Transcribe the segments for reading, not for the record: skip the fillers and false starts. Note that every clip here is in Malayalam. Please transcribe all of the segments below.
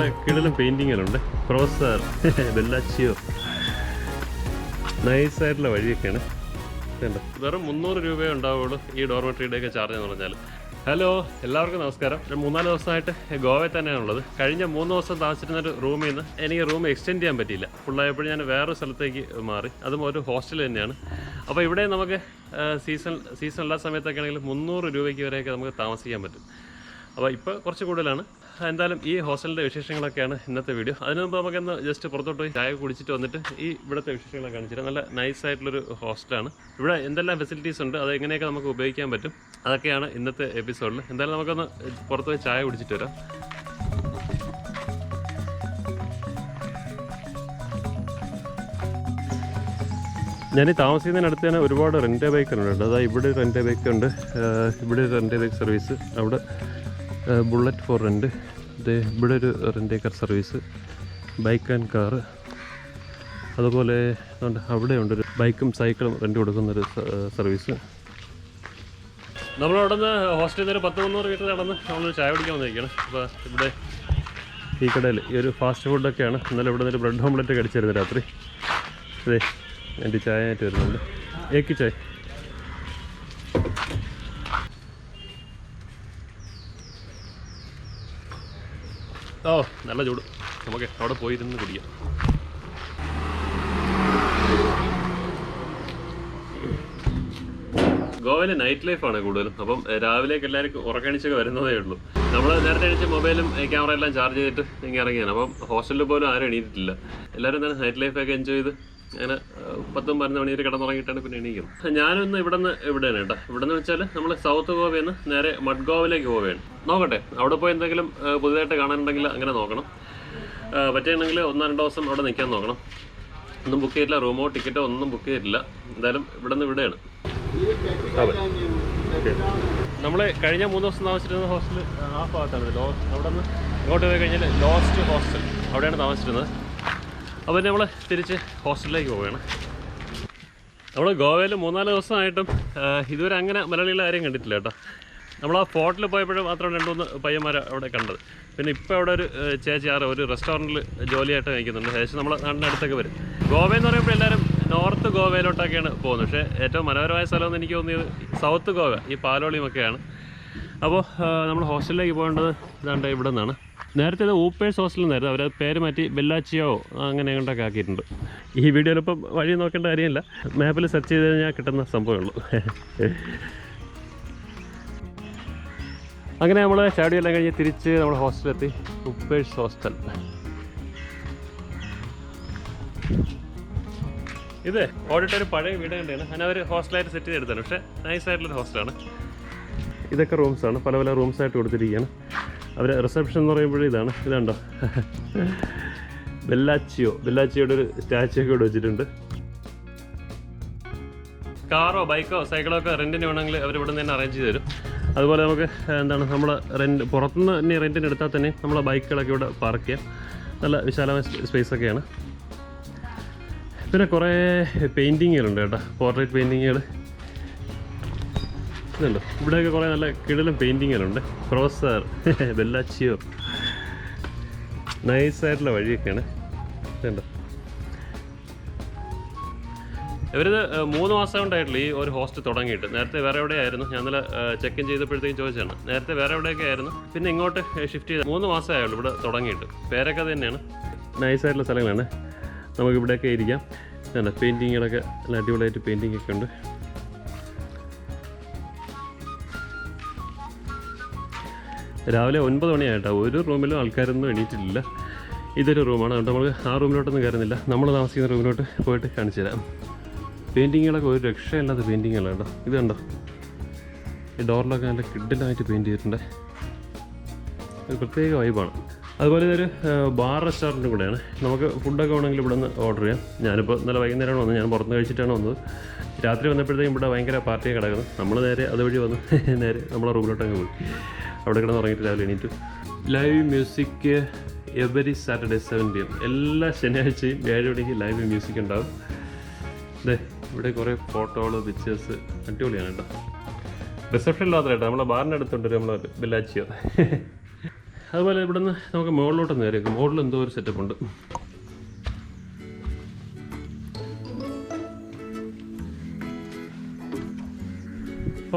നല്ല കിടലും പെയിൻറ്റിങ്ങുകളുണ്ട്. പ്രൊഫസർ ബെല്ലാച്ചിയോ. നൈസായിട്ടുള്ള വഴിയൊക്കെയാണ്. വെറും 300 രൂപയേ ഉണ്ടാവുള്ളൂ ഈ ഡോർമെട്രിയുടെയൊക്കെ ചാർജ് എന്ന് പറഞ്ഞാൽ. ഹലോ, എല്ലാവർക്കും നമസ്കാരം. 3-4 ദിവസമായിട്ട് ഗോവയിൽ തന്നെയാണുള്ളത്. കഴിഞ്ഞ 3 ദിവസം താമസിച്ചിരുന്നൊരു റൂമിൽ നിന്ന് എനിക്ക് റൂം എക്സ്റ്റെൻഡ് ചെയ്യാൻ പറ്റിയില്ല. ഫുള്ളായപ്പോൾ ഞാൻ വേറൊരു സ്ഥലത്തേക്ക് മാറി. അതും ഒരു ഹോസ്റ്റൽ തന്നെയാണ്. അപ്പോൾ ഇവിടെ നമുക്ക് സീസൺ എല്ലാ സമയത്തൊക്കെ ആണെങ്കിൽ 300 രൂപയ്ക്ക് വരെയൊക്കെ നമുക്ക് താമസിക്കാൻ പറ്റും. അപ്പോൾ ഇപ്പോൾ കുറച്ച് കൂടുതലാണ്. എന്തായാലും ഈ ഹോസ്റ്റലിൻ്റെ വിശേഷങ്ങളൊക്കെയാണ് ഇന്നത്തെ വീഡിയോ. അതിന് മുമ്പ് നമുക്കൊന്ന് ജസ്റ്റ് പുറത്തോട്ട് പോയി ചായ കുടിച്ചിട്ട് വന്നിട്ട് ഈ ഇവിടുത്തെ വിശേഷങ്ങളൊക്കെ കാണിച്ചിട്ട്. നല്ല നൈസായിട്ടുള്ളൊരു ഹോസ്റ്റലാണ്. ഇവിടെ എന്തെല്ലാം ഫെസിലിറ്റീസ് ഉണ്ട്, അത് എങ്ങനെയൊക്കെ നമുക്ക് ഉപയോഗിക്കാൻ പറ്റും, അതൊക്കെയാണ് ഇന്നത്തെ എപ്പിസോഡിൽ. എന്തായാലും നമുക്കൊന്ന് പുറത്ത് പോയി ചായ കുടിച്ചിട്ട് വരാം. ഞാൻ ഈ താമസിക്കുന്നതിനടുത്ത് തന്നെ ഒരുപാട് റെൻ്റ് ബൈക്കുകളുണ്ട്. അതായത് ഇവിടെ റെൻ്റ് ബൈക്ക് ഉണ്ട്, ഇവിടെ റെൻ്റ് ബൈക്ക് സർവീസ്, അവിടെ ബുള്ളറ്റ് ഫോർ റെൻറ്റ്, ഇവിടെ ഒരു rent car service, bike and car. അതുപോലെ അവിടെ ഉണ്ടൊരു ബൈക്കും സൈക്കിളും റെൻ്റ് കൊടുക്കുന്നൊരു സർവീസ്. നമ്മളവിടെ നിന്ന് ഹോസ്റ്റലിൽ നിന്ന് 100-300 മീറ്റർ നടന്ന് നമ്മൾ ചായ കുടിക്കാൻ വന്നിരിക്കുകയാണ്. അപ്പോൾ ഇവിടെ ഈ കടയിൽ ഈ ഒരു ഫാസ്റ്റ് ഫുഡൊക്കെയാണ്. ഇന്നലെ ഇവിടെ നിന്നൊരു ബ്രെഡ് ഓംലെറ്റ് കഴിച്ചായിരുന്നു രാത്രി. അതെ, എൻ്റെ ചായ ആയിട്ട് വരുന്നുണ്ട്. ഏക്ക് ചായ. ഓ, നല്ല ചൂട്. നമുക്ക് അവിടെ പോയിരുന്ന് കുടിക്കാം. ഗോവയിലെ നൈറ്റ് ലൈഫാണ് കൂടുതലും. അപ്പം രാവിലേക്ക് എല്ലാവർക്കും ഉറക്കണിച്ചൊക്കെ വരുന്നതേ ഉള്ളൂ. നമ്മൾ നേരത്തെ അടിച്ച് മൊബൈലും ക്യാമറ എല്ലാം ചാർജ് ചെയ്തിട്ട് ഇങ്ങനെ ഇറങ്ങിയാണ്. അപ്പം ഹോസ്റ്റലിൽ പോലും ആരും എണീറ്റിട്ടില്ല. എല്ലാവരും തന്നെ നൈറ്റ് ലൈഫൊക്കെ എൻജോയ് ചെയ്ത് അങ്ങനെ 10-12 മണി വരെ കിടന്നുറങ്ങിയിട്ടാണ് പിന്നെ എണീക്കുന്നത്. ഞാനൊന്ന് ഇവിടെയാണ് കേട്ടോ. ഇവിടെ നിന്ന് വെച്ചാൽ നമ്മൾ സൗത്ത് ഗോവയിൽ നിന്ന് നേരെ മഡ്ഗോവയിലേക്ക് പോവുകയാണ്. നോക്കട്ടെ, അവിടെ പോയി എന്തെങ്കിലും പുതിയതായിട്ട് കാണാനുണ്ടെങ്കിൽ അങ്ങനെ നോക്കണം. പറ്റുകയാണെങ്കിൽ 1-2 ദിവസം അവിടെ നിൽക്കാൻ നോക്കണം. ഒന്നും ബുക്ക് ചെയ്തിട്ടില്ല, റൂമോ ടിക്കറ്റോ ഒന്നും ബുക്ക് ചെയ്തിട്ടില്ല. എന്തായാലും ഇവിടെ നിന്ന് ഇവിടെയാണ്. നമ്മൾ കഴിഞ്ഞ 3 ദിവസം താമസിച്ചിരുന്ന ഹോസ്റ്റൽ ആ ഭാഗത്താണ്. അവിടെ നിന്ന് ഇങ്ങോട്ട് പോയി കഴിഞ്ഞാൽ ലോസ്റ്റ് ഹോസ്റ്റൽ, അവിടെയാണ് താമസിച്ചിരുന്നത്. അപ്പോൾ നമ്മൾ തിരിച്ച് ഹോസ്റ്റലിലേക്ക് പോവുകയാണ്. നമ്മൾ ഗോവയിൽ 3-4 ദിവസമായിട്ടും ഇതുവരെ അങ്ങനെ മലയാളികളെ ആരെയും കണ്ടിട്ടില്ല കേട്ടോ. നമ്മൾ ആ ഫോർട്ടിൽ പോയപ്പോഴും മാത്രം 2-3 പയ്യന്മാരെ അവിടെ കണ്ടത്. പിന്നെ ഇപ്പോൾ അവിടെ ഒരു ചേച്ചി ഒരു റെസ്റ്റോറൻറ്റിൽ ജോലിയായിട്ട് കഴിക്കുന്നുണ്ട്. ഏകദേശം നമ്മളെ നാടിൻ്റെ അടുത്തൊക്കെ വരും. ഗോവയെന്ന് പറയുമ്പോൾ എല്ലാവരും നോർത്ത് ഗോവയിലോട്ടൊക്കെയാണ് പോകുന്നത്. പക്ഷേ ഏറ്റവും മനോഹരമായ സ്ഥലമെന്ന് എനിക്ക് തോന്നിയത് സൗത്ത് ഗോവ, ഈ പാലോളിയുമൊക്കെയാണ്. അപ്പോൾ നമ്മൾ ഹോസ്റ്റലിലേക്ക് പോകേണ്ടത് ഇതാണ്ട് ഇവിടെ നിന്നാണ്. നേരത്തെ ഇത് ഊപ്പേഴ്സ് ഹോസ്റ്റലിൽ നിന്നായിരുന്നു. അവർ പേര് മാറ്റി ബെല്ലാച്ചിയോ അങ്ങനെ കൊണ്ടൊക്കെ ആക്കിയിട്ടുണ്ട്. ഈ വീഡിയോയിൽ ഇപ്പം വഴി നോക്കേണ്ട കാര്യമില്ല, മാപ്പിൽ സെർച്ച് ചെയ്ത് കഴിഞ്ഞാൽ കിട്ടുന്ന സംഭവമുള്ളൂ. അങ്ങനെ നമ്മൾ ചാടിയെല്ലാം കഴിഞ്ഞ് തിരിച്ച് നമ്മൾ ഹോസ്റ്റലിലെത്തി. ഊപ്പേഴ്സ് ഹോസ്റ്റൽ. ഇത് ഓടിട്ടൊരു പഴയ വീട് കണ്ടാണ്. അങ്ങനെ അവർ ഹോസ്റ്റലായിട്ട് സെറ്റ് ചെയ്തെടുത്താണ്. പക്ഷേ നൈസായിട്ടുള്ളൊരു ഹോസ്റ്റലാണ്. ഇതൊക്കെ റൂംസാണ്, പല പല റൂംസായിട്ട് കൊടുത്തിരിക്കുകയാണ്. അവർ റിസപ്ഷൻ എന്ന് പറയുമ്പോഴേ ഇതുണ്ടോ ബെല്ലാച്ചിയോയുടെ ഒരു സ്റ്റാച്ചു ഒക്കെ ഇവിടെ വെച്ചിട്ടുണ്ട്. കാറോ ബൈക്കോ സൈക്കിളോ ഒക്കെ റെൻറ്റിന് വേണമെങ്കിൽ അവർ ഇവിടെ നിന്ന് തന്നെ അറേഞ്ച് ചെയ്ത് തരും. അതുപോലെ നമുക്ക് നമ്മൾ പുറത്തുനിന്ന് തന്നെ റെൻറ്റിന് എടുത്താൽ തന്നെ നമ്മളെ ബൈക്കുകളൊക്കെ ഇവിടെ പാർക്ക് ചെയ്യാം. നല്ല വിശാലമായ സ്പേസൊക്കെയാണ്. പിന്നെ കുറേ പെയിൻറ്റിങ്ങുകളുണ്ട് കേട്ടോ, പോർട്രേറ്റ് പെയിൻറ്റിങ്ങുകൾ. ഇതുണ്ടോ, ഇവിടെയൊക്കെ കുറേ നല്ല കിടലും പെയിൻറ്റിങ്ങുകളുണ്ട്. പ്രൊഫസർ ബെല്ലാച്ചിയോ. നൈസായിട്ടുള്ള വഴിയൊക്കെയാണ്. ഇതുണ്ടോ, ഇവരിത് 3 മാസം കൊണ്ടായിട്ടുള്ളൂ ഈ ഒരു ഹോസ്റ്റൽ തുടങ്ങിയിട്ട്. നേരത്തെ വേറെ എവിടെയായിരുന്നു. ഞാൻ ഇന്നലെ ചെക്ക് ഇൻ ചെയ്തപ്പോഴത്തേക്കും ചോദിച്ചാണ്. നേരത്തെ വേറെ എവിടെയൊക്കെ ആയിരുന്നു, പിന്നെ ഇങ്ങോട്ട് ഷിഫ്റ്റ് ചെയ്ത് 3 മാസമേ ആയുള്ളൂ ഇവിടെ തുടങ്ങിയിട്ട്. പേരൊക്കെ അത് തന്നെയാണ്. നൈസായിട്ടുള്ള സ്ഥലങ്ങളാണ്. നമുക്കിവിടെയൊക്കെ ഇരിക്കാം. പെയിൻറ്റിങ്ങുകളൊക്കെ നല്ല അടിപൊളിയായിട്ട് പെയിൻറ്റിങ്ങൊക്കെ ഉണ്ട്. രാവിലെ 9 മണിയായിട്ടാണ്. ഒരു റൂമിലും ആൾക്കാരൊന്നും എണീറ്റിട്ടില്ല. ഇതൊരു റൂമാണ്. അതുകൊണ്ട് നമ്മൾ ആ റൂമിലോട്ടൊന്നും കയറുന്നില്ല. നമ്മൾ താമസിക്കുന്ന റൂമിലോട്ട് പോയിട്ട് കാണിച്ചു തരാം. പെയിൻറ്റിങ്ങുകളൊക്കെ ഒരു രക്ഷയില്ലാത്ത പെയിൻറ്റിങ്ങുകളാണ് കേട്ടോ. ഇത് കണ്ടോ, ഈ ഡോറിലൊക്കെ നല്ല കിഡിലായിട്ട് പെയിൻറ്റ് ചെയ്തിട്ടുണ്ട്. ഒരു പ്രത്യേക വൈബാണ്. അതുപോലെ ഇതൊരു ബാർ റെസ്റ്റോറൻറ്റും കൂടെയാണ്. നമുക്ക് ഫുഡൊക്കെ വേണമെങ്കിൽ ഇവിടെ നിന്ന് ഓർഡർ ചെയ്യാം. ഞാനിപ്പോൾ ഇന്നലെ വൈകുന്നേരമാണ് വന്നത്. ഞാൻ പുറത്തുനിന്ന് കഴിച്ചിട്ടാണ് വന്നത്. രാത്രി വന്നപ്പോഴത്തേക്കും ഇവിടെ ഭയങ്കര പാർട്ടിയൊക്കെ കിടക്കുന്നത്. നമ്മൾ നേരെ അതുവഴി വന്ന് നേരെ നമ്മളെ റൂമിലോട്ടങ്ങ് പോയി. അവിടെ കിടന്ന് ഉറങ്ങിയിട്ട് രാവിലെ എണീറ്റു. Live music every Saturday 7 PM. എല്ലാ ശനിയാഴ്ചയും 7 മണിക്ക് ലൈവ് മ്യൂസിക് ഉണ്ടാകും. അതെ, ഇവിടെ കുറേ ഫോട്ടോകൾ പിക്ചേഴ്സ് അടിപൊളിയാണ് കേട്ടോ. റിസപ്ഷനിൽ മാത്രമേ കേട്ടോ, നമ്മളെ ബാറിൻ്റെ അടുത്തുണ്ട് നമ്മളെ ബെല്ലാച്ചിയോ. അതുപോലെ ഇവിടെ നിന്ന് നമുക്ക് മുകളിലോട്ട് നേരെയാക്കും. മുകളിൽ എന്തോ ഒരു സെറ്റപ്പ് ഉണ്ട്.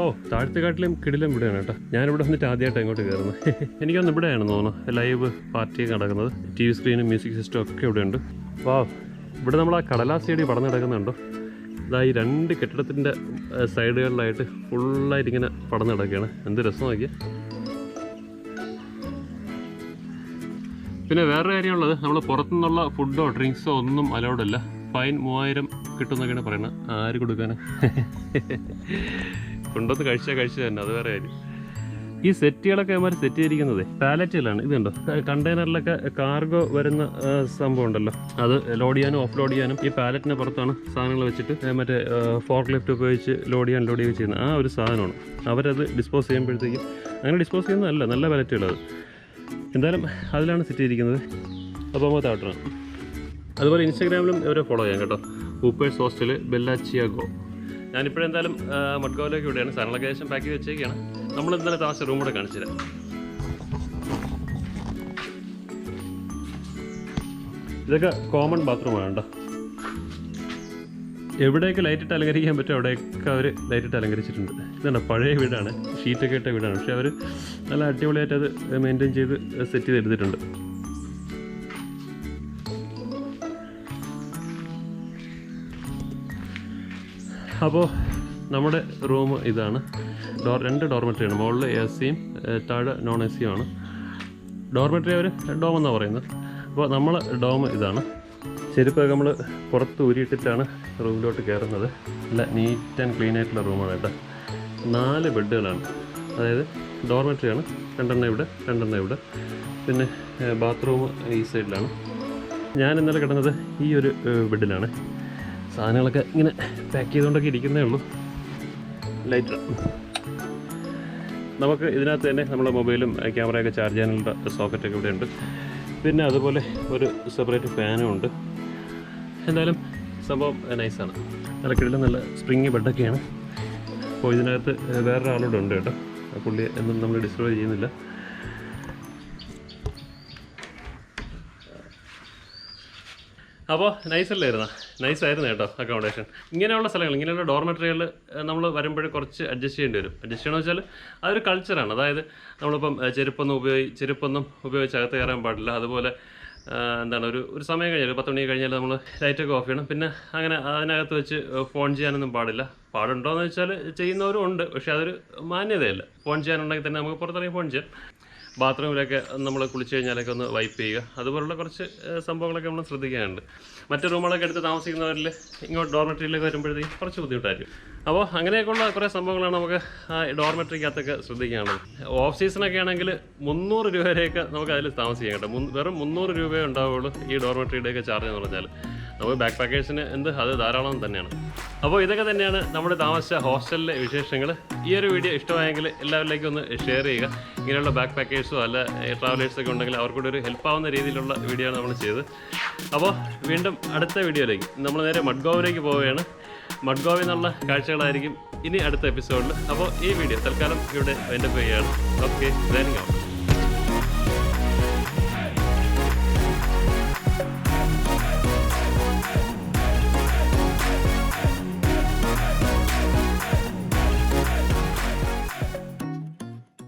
ഓ, താഴത്തെക്കാട്ടിലും കിടിലം ഇവിടെയാണ് കേട്ടോ. ഞാനിവിടെ വന്നിട്ട് ആദ്യമായിട്ട് ഇങ്ങോട്ട് കയറുന്നത്. എനിക്കൊന്ന് ഇവിടെയാണെന്ന് തോന്നുന്നു ലൈവ് പാർട്ടിയൊക്കെ നടക്കുന്നത്. TV സ്ക്രീനും മ്യൂസിക് സിസ്റ്റം ഒക്കെ ഇവിടെയുണ്ട്. വാ, ഇവിടെ നമ്മൾ ആ കടലാസ് ചെടി പടർന്നു കിടക്കുന്നുണ്ടോ? ഇതാ ഈ 2 കെട്ടിടത്തിൻ്റെ സൈഡുകളിലായിട്ട് ഫുള്ളായിട്ട് ഇങ്ങനെ പടർന്നു കിടക്കുകയാണ്. എന്ത് രസം നോക്കിയാൽ. പിന്നെ വേറൊരു കാര്യമുള്ളത്, നമ്മൾ പുറത്തുനിന്നുള്ള ഫുഡോ ഡ്രിങ്ക്സോ ഒന്നും അലൗഡ് അല്ല. ഫൈൻ 3000 കിട്ടുമെന്നൊക്കെയാണ് പറയുന്നത്. ആര് കൊടുക്കാനാ? കൊണ്ടുവന്ന് കഴിച്ചാൽ തന്നെ, അത് വേറെ കാര്യം. ഈ സെറ്റുകളൊക്കെ അവന്മാർ സെറ്റ് ചെയ്തിരിക്കുന്നത് പാലറ്റുകളാണ്. ഇതുണ്ടോ, കണ്ടെയ്നറിലൊക്കെ കാർഗോ വരുന്ന സംഭവം ഉണ്ടല്ലോ, അത് ലോഡ് ചെയ്യാനും ഓഫ് ലോഡ് ചെയ്യാനും ഈ പാലറ്റിന് പുറത്താണ് സാധനങ്ങൾ വെച്ചിട്ട് മറ്റേ ഫോർക്ക് ലിഫ്റ്റ് ഉപയോഗിച്ച് ലോഡ് ചെയ്യുകയും ചെയ്യുന്നത്. ആ ഒരു സാധനമാണ്. അവരത് ഡിസ്പോസ് ചെയ്യുമ്പോഴത്തേക്കും അങ്ങനെ ഡിസ്പോസ് ചെയ്യുന്നതല്ല, നല്ല പാലറ്റുകളത്. എന്തായാലും അതിലാണ് സെറ്റ് ചെയ്തിരിക്കുന്നത്. അപ്പോൾ നമ്മൾ താഴ്ത്തണം. അതുപോലെ ഇൻസ്റ്റാഗ്രാമിലും ഇവരെ ഫോളോ ചെയ്യാം കേട്ടോ. ഊപ്പേഴ്സ് ഹോസ്റ്റൽ ബെല്ലാച്ചിയാഗോ. ഞാനിപ്പോഴെന്തായാലും മഡ്ഗോവിലേക്ക് ഇവിടെയാണ്. സാധനങ്ങളൊക്കെ ഏകദേശം പാക്ക് ചെയ്ത് വെച്ചേക്കാണ്. നമ്മൾ ഇന്നലെ താമസിച്ച റൂം കൂടെ കാണിച്ചു തരാം. ഇതൊക്കെ കോമൺ ബാത്റൂമാണ് കേട്ടോ. എവിടെയൊക്കെ ലൈറ്റിട്ട് അലങ്കരിക്കാൻ പറ്റും അവിടെയൊക്കെ അവർ ലൈറ്റിട്ട് അലങ്കരിച്ചിട്ടുണ്ട്. ഇതുണ്ട്, പഴയ വീടാണ്, ഷീറ്റൊക്കെ ഇട്ട വീടാണ്. പക്ഷെ അവർ നല്ല അടിപൊളിയായിട്ട് അത് മെയിൻറ്റെയിൻ ചെയ്ത് സെറ്റ് ചെയ്തെടുത്തിട്ടുണ്ട്. അപ്പോൾ നമ്മുടെ റൂം ഇതാണ്. 2 ഡോർമെട്രിയാണ്. മുകളിൽ AC-യും താഴെ നോൺ AC-യുമാണ്. ഡോർമെട്രി അവർ ഡോം എന്നാണ് പറയുന്നത്. അപ്പോൾ നമ്മൾ ഡോം ഇതാണ്. ചെരുപ്പൊക്കെ നമ്മൾ പുറത്ത് ഊരിയിട്ടിട്ടാണ് റൂമിലോട്ട് കയറുന്നത്. നല്ല നീറ്റ് ആൻഡ് ക്ലീൻ ആയിട്ടുള്ള റൂമാണ് കേട്ടോ. 4 ബെഡുകളാണ്. അതായത് ഡോർമെട്രിയാണ്. 2 ഇവിടെ, 2 ഇവിടെ. പിന്നെ ബാത്റൂം ഈ സൈഡിലാണ്. ഞാൻ ഇന്നലെ കിടന്നത് ഈ ഒരു ബെഡിലാണ്. സാധനങ്ങളൊക്കെ ഇങ്ങനെ പാക്ക് ചെയ്തുകൊണ്ടൊക്കെ ഇരിക്കുന്നേ ഉള്ളൂ. ലൈറ്റ് നമുക്ക് ഇതിനകത്ത് തന്നെ നമ്മുടെ മൊബൈലും ക്യാമറയൊക്കെ ചാർജ് ചെയ്യാനുള്ള സോക്കറ്റൊക്കെ ഇവിടെ ഉണ്ട്. പിന്നെ അതുപോലെ ഒരു സെപ്പറേറ്റ് ഫാനും ഉണ്ട്. എന്തായാലും സംഭവം നൈസാണ്. നല്ല കിടിലം, നല്ല സ്പ്രിങ് ബെഡൊക്കെയാണ്. അപ്പോൾ ഇതിനകത്ത് വേറൊരാളോട് ഉണ്ട് കേട്ടോ. പുള്ളി എന്നും നമ്മൾ ഡിസ്റ്റർബ് ചെയ്യുന്നില്ല. അപ്പോൾ നൈസായിരുന്നു കേട്ടോ അക്കോമഡേഷൻ. ഇങ്ങനെയുള്ള സ്ഥലങ്ങൾ, ഇങ്ങനെയുള്ള ഡോർമെട്രികൾ നമ്മൾ വരുമ്പോഴേ കുറച്ച് അഡ്ജസ്റ്റ് ചെയ്യേണ്ടി വരും. അഡ്ജസ്റ്റ് ചെയ്യണമെന്ന് വെച്ചാൽ അതൊരു കൾച്ചറാണ്. അതായത് നമ്മളിപ്പം ചെരുപ്പൊന്നും ഉപയോഗിച്ച് അകത്ത് കയറാൻ പാടില്ല. അതുപോലെ എന്താണ്, ഒരു സമയം കഴിഞ്ഞാൽ 10 മണി കഴിഞ്ഞാൽ നമ്മൾ ലൈറ്റൊക്കെ ഓഫ് ചെയ്യണം. പിന്നെ അങ്ങനെ അതിനകത്ത് വെച്ച് ഫോൺ ചെയ്യാനൊന്നും പാടില്ല. പാടുണ്ടോയെന്ന് വെച്ചാൽ ചെയ്യുന്നവരും ഉണ്ട്, പക്ഷേ അതൊരു മാന്യതയല്ല. ഫോൺ ചെയ്യാനുണ്ടെങ്കിൽ തന്നെ നമുക്ക് പുറത്തിറങ്ങി ഫോൺ ചെയ്യാം. ബാത്റൂമിലൊക്കെ നമ്മൾ കുളിച്ച് കഴിഞ്ഞാലൊക്കെ ഒന്ന് വൈപ്പ് ചെയ്യുക. അതുപോലുള്ള കുറച്ച് സംഭവങ്ങളൊക്കെ നമ്മൾ ശ്രദ്ധിക്കാനുണ്ട്. മറ്റു റൂമുകളൊക്കെ എടുത്ത് താമസിക്കുന്നവരിൽ ഇങ്ങോട്ട് ഡോർമെട്രിയിലേക്ക് വരുമ്പോഴത്തേക്കും കുറച്ച് ബുദ്ധിമുട്ടായിരിക്കും. അപ്പോൾ അങ്ങനെയൊക്കെയുള്ള കുറേ സംഭവങ്ങളാണ് നമുക്ക് ആ ഡോർമെട്രിക്കകത്തൊക്കെ ശ്രദ്ധിക്കാനുള്ളത്. ഓഫ് സീസണൊക്കെ ആണെങ്കിൽ 300 രൂപ വരെയൊക്കെ നമുക്ക് അതിൽ താമസിക്കാം കേട്ടോ. വെറും 300 രൂപയേ ഉണ്ടാവുള്ളൂ ഈ ഡോർമെട്രിയുടെയൊക്കെ ചാർജ് എന്ന് പറഞ്ഞാൽ. നമുക്ക് ബാക്ക് പാക്കേഴ്സിന് അത് ധാരാളം തന്നെയാണ്. അപ്പോൾ ഇതൊക്കെ തന്നെയാണ് നമ്മുടെ താമസിച്ച ഹോസ്റ്റലിലെ വിശേഷങ്ങൾ. ഈ ഒരു വീഡിയോ ഇഷ്ടമായെങ്കിൽ എല്ലാവരിലേക്കും ഒന്ന് ഷെയർ ചെയ്യുക. ഇങ്ങനെയുള്ള ബാക്ക് പാക്കേഴ്സോ അല്ല ട്രാവലേഴ്സൊക്കെ ഉണ്ടെങ്കിൽ അവർക്കൂടെ ഒരു ഹെൽപ്പാവുന്ന രീതിയിലുള്ള വീഡിയോ ആണ് നമ്മൾ ചെയ്തത്. അപ്പോൾ വീണ്ടും അടുത്ത വീഡിയോയിലേക്ക് നമ്മൾ നേരെ മഡ്ഗോവിലേക്ക് പോവുകയാണ്. മഡ്ഗോവിൽ നിന്നുള്ള കാഴ്ചകളായിരിക്കും ഇനി അടുത്ത എപ്പിസോഡിൽ. അപ്പോൾ ഈ വീഡിയോ തൽക്കാലം ഇവിടെ വൈൻഡപ്പ് ചെയ്യുകയാണ്. Okay, signing out.